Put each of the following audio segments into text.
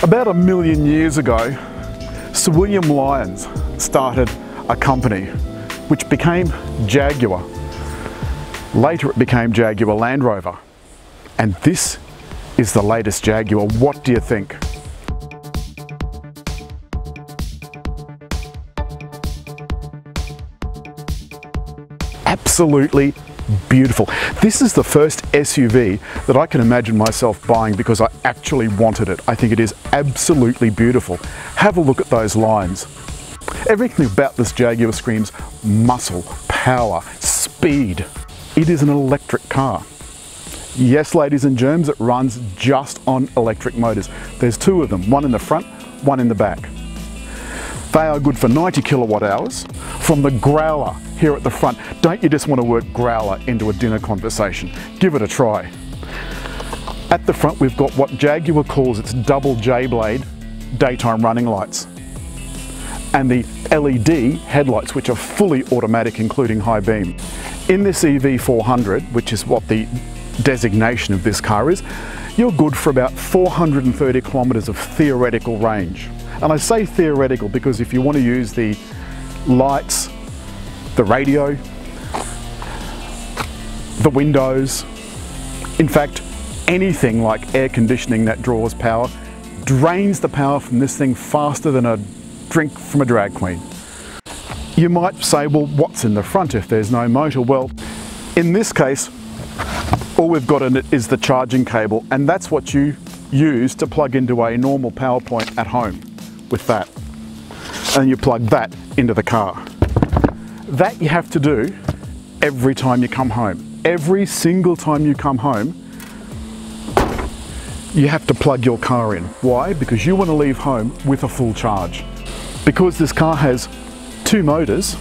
About 1 million years ago, Sir William Lyons started a company which became Jaguar. Later it became Jaguar Land Rover. And this is the latest Jaguar. What do you think? Absolutely beautiful. This is the first SUV that I can imagine myself buying because I actually wanted it. I think it is absolutely beautiful. Have a look at those lines. Everything about this Jaguar screams muscle, power, speed. It is an electric car. Yes, ladies and germs, it runs just on electric motors. There's two of them, one in the front, one in the back. They are good for 90 kilowatt hours from the Growler here at the front. Don't you just want to work Growler into a dinner conversation? Give it a try. At the front we've got what Jaguar calls its double J-blade daytime running lights and the LED headlights, which are fully automatic, including high beam. In this EV400, which is what the designation of this car is, you're good for about 430 kilometres of theoretical range. And I say theoretical because if you want to use the lights, the radio, the windows, in fact, anything like air conditioning that draws power, drains the power from this thing faster than a drink from a drag queen. You might say, well, what's in the front if there's no motor? Well, in this case, all we've got in it is the charging cable, and that's what you use to plug into a normal power point at home with that. And you plug that into the car. That you have to do every time you come home. Every single time you come home, you have to plug your car in. Why? Because you want to leave home with a full charge. Because this car has two motors,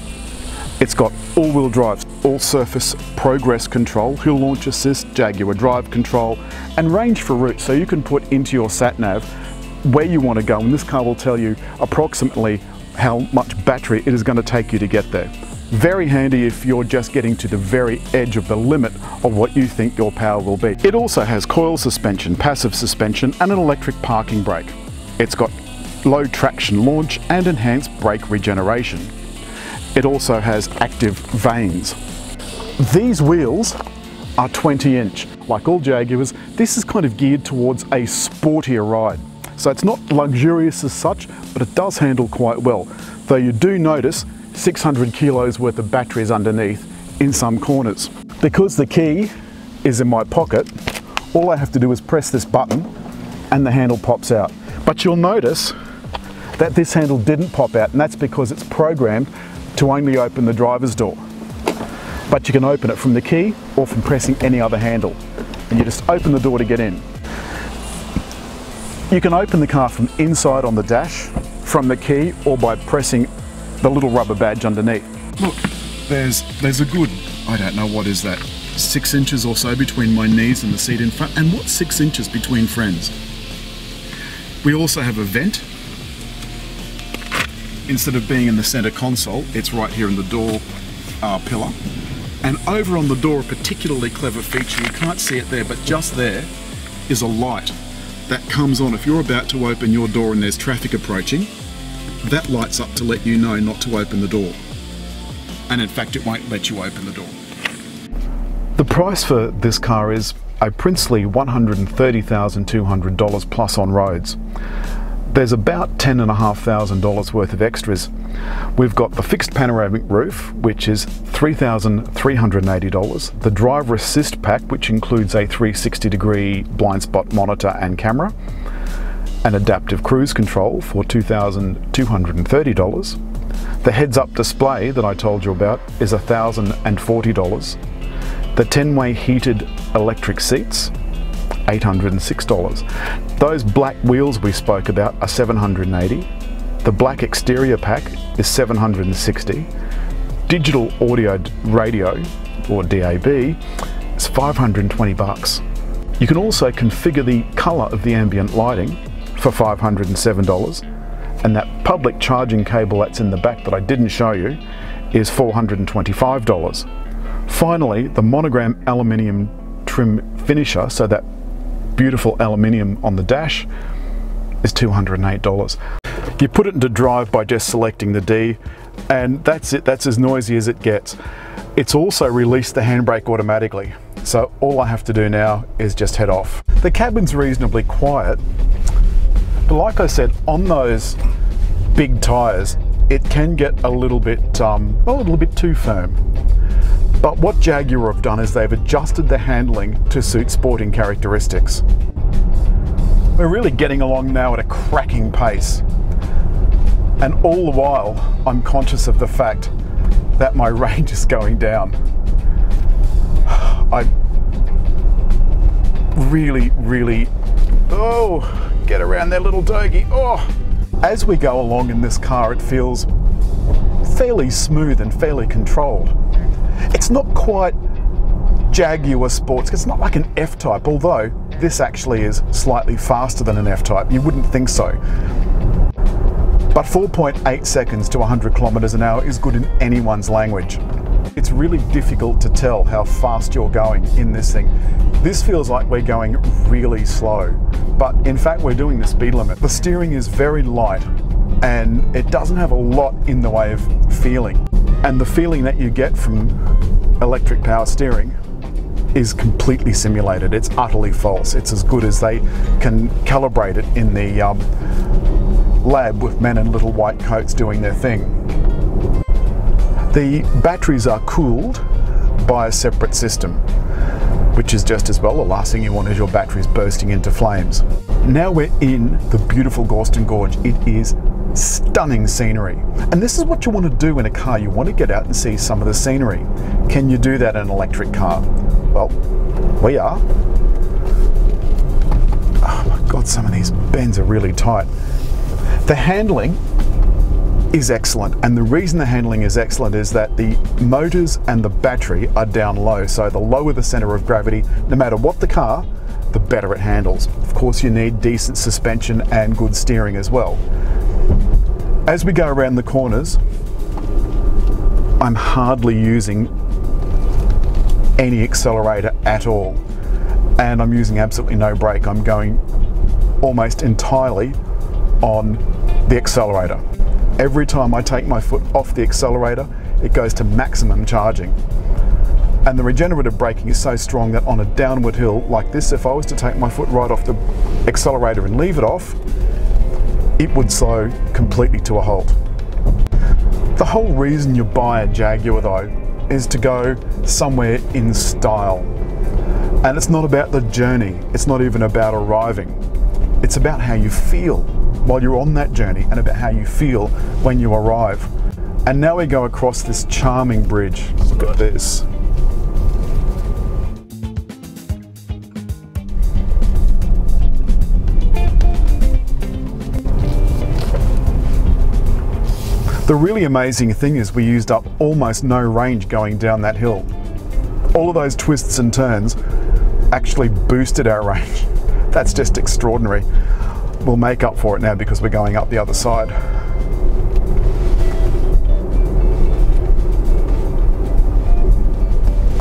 it's got all-wheel drive, all-surface progress control, hill launch assist, Jaguar drive control, and range for route, so you can put into your sat-nav where you want to go, and this car will tell you approximately how much battery it is going to take you to get there. Very handy if you're just getting to the very edge of the limit of what you think your power will be. It also has coil suspension, passive suspension, and an electric parking brake. It's got low traction launch and enhanced brake regeneration. It also has active vanes. These wheels are 20-inch. Like all Jaguars, this is kind of geared towards a sportier ride. So it's not luxurious as such, but it does handle quite well. Though you do notice 600 kilos worth of batteries underneath in some corners. Because the key is in my pocket, all I have to do is press this button and the handle pops out. But you'll notice that this handle didn't pop out, and that's because it's programmed to only open the driver's door. But you can open it from the key or from pressing any other handle. And you just open the door to get in. You can open the car from inside on the dash, from the key, or by pressing the little rubber badge underneath. Look, there's a good, I don't know, what is that, 6 inches or so between my knees and the seat in front. And what's 6 inches between friends? We also have a vent. Instead of being in the center console, it's right here in the door pillar. And over on the door, a particularly clever feature, you can't see it there, but just there is a light that comes on. If you're about to open your door and there's traffic approaching, that lights up to let you know not to open the door. And in fact, it won't let you open the door. The price for this car is a princely $130,200 plus on roads. There's about $10,500 worth of extras. We've got the fixed panoramic roof, which is $3,380. The driver assist pack, which includes a 360-degree blind spot monitor and camera. An adaptive cruise control for $2,230. The heads-up display that I told you about is $1,040. The 10-way heated electric seats, $806. Those black wheels we spoke about are $780. The black exterior pack is $760. Digital audio radio, or DAB, is $520. You can also configure the colour of the ambient lighting for $507, and that public charging cable that's in the back that I didn't show you is $425. Finally, the monogram aluminium trim finisher, so that beautiful aluminium on the dash, is $208. You put it into drive by just selecting the D, and that's it. That's as noisy as it gets. It's also released the handbrake automatically, so all I have to do now is just head off. The cabin's reasonably quiet, but like I said, on those big tyres, it can get a little bit too firm. But what Jaguar have done is they've adjusted the handling to suit sporting characteristics. We're really getting along now at a cracking pace. And all the while, I'm conscious of the fact that my range is going down. I really, get around there, little doggy. As we go along in this car, it feels fairly smooth and fairly controlled. It's not quite Jaguar Sports, it's not like an F-Type, although this actually is slightly faster than an F-Type. You wouldn't think so. But 4.8 seconds to 100 kilometers an hour is good in anyone's language. It's really difficult to tell how fast you're going in this thing. This feels like we're going really slow, but in fact we're doing the speed limit. The steering is very light and it doesn't have a lot in the way of feeling. And the feeling that you get from electric power steering is completely simulated. It's utterly false. It's as good as they can calibrate it in the lab with men in little white coats doing their thing. The batteries are cooled by a separate system, which is just as well. The last thing you want is your batteries bursting into flames. Now we're in the beautiful Galston Gorge. It is stunning scenery. And this is what you want to do in a car. You want to get out and see some of the scenery. Can you do that in an electric car? Well, we are. Oh my God, some of these bends are really tight. The handling is excellent, and the reason the handling is excellent is that the motors and the battery are down low, so the lower the center of gravity, no matter what the car, the better it handles. Of course, you need decent suspension and good steering as well. As we go around the corners, I'm hardly using any accelerator at all, and I'm using absolutely no brake. I'm going almost entirely on the accelerator. Every time I take my foot off the accelerator, it goes to maximum charging. And the regenerative braking is so strong that on a downward hill like this, if I was to take my foot right off the accelerator and leave it off, it would slow completely to a halt. The whole reason you buy a Jaguar though is to go somewhere in style. And it's not about the journey, it's not even about arriving. It's about how you feel while you're on that journey and about how you feel when you arrive. And now we go across this charming bridge. Look at this. The really amazing thing is we used up almost no range going down that hill. All of those twists and turns actually boosted our range. That's just extraordinary. We'll make up for it now because we're going up the other side.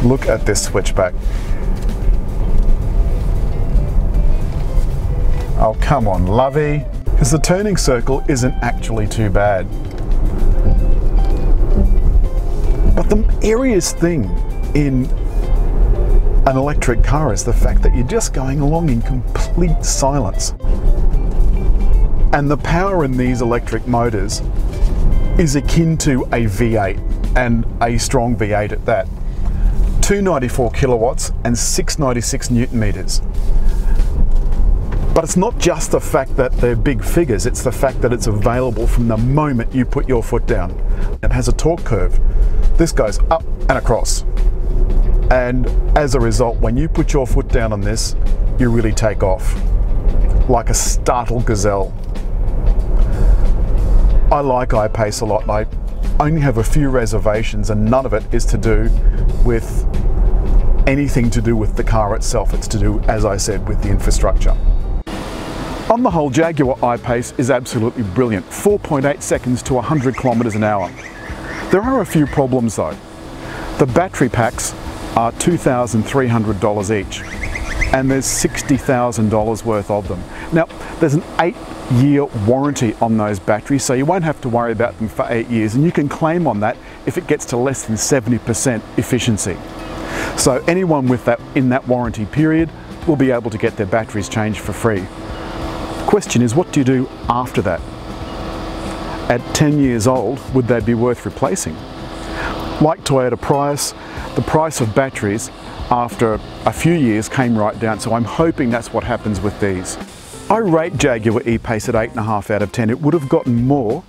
Look at this switchback. Oh, come on, lovey. Because the turning circle isn't actually too bad. But the airiest thing in an electric car is the fact that you're just going along in complete silence. And the power in these electric motors is akin to a V8, and a strong V8 at that. 294 kilowatts and 696 newton meters. But it's not just the fact that they're big figures, it's the fact that it's available from the moment you put your foot down. It has a torque curve. This goes up and across. And as a result, when you put your foot down on this, you really take off like a startled gazelle. I like I-Pace a lot. I only have a few reservations, and none of it is to do with anything to do with the car itself. It's to do, as I said, with the infrastructure. On the whole, Jaguar I-Pace is absolutely brilliant. 4.8 seconds to 100 kilometers an hour. There are a few problems though. The battery packs are $2,300 each, and there's $60,000 worth of them. Now, there's an 8 8-year warranty on those batteries, so you won't have to worry about them for 8 years, and you can claim on that if it gets to less than 70% efficiency. So anyone with that in that warranty period will be able to get their batteries changed for free. The question is, what do you do after that? At 10 years old, would they be worth replacing? Like Toyota Prius, the price of batteries after a few years came right down, so I'm hoping that's what happens with these. I rate Jaguar E-Pace at 8.5 out of 10. It would have gotten more,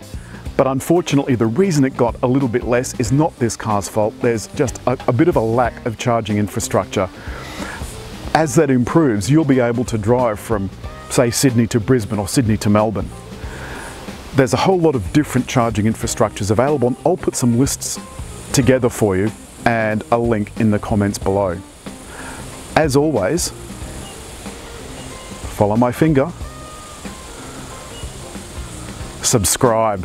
but unfortunately the reason it got a little bit less is not this car's fault. There's just a bit of a lack of charging infrastructure. As that improves, you'll be able to drive from, say, Sydney to Brisbane or Sydney to Melbourne. There's a whole lot of different charging infrastructures available, and I'll put some lists together for you and a link in the comments below. As always, follow my finger, subscribe.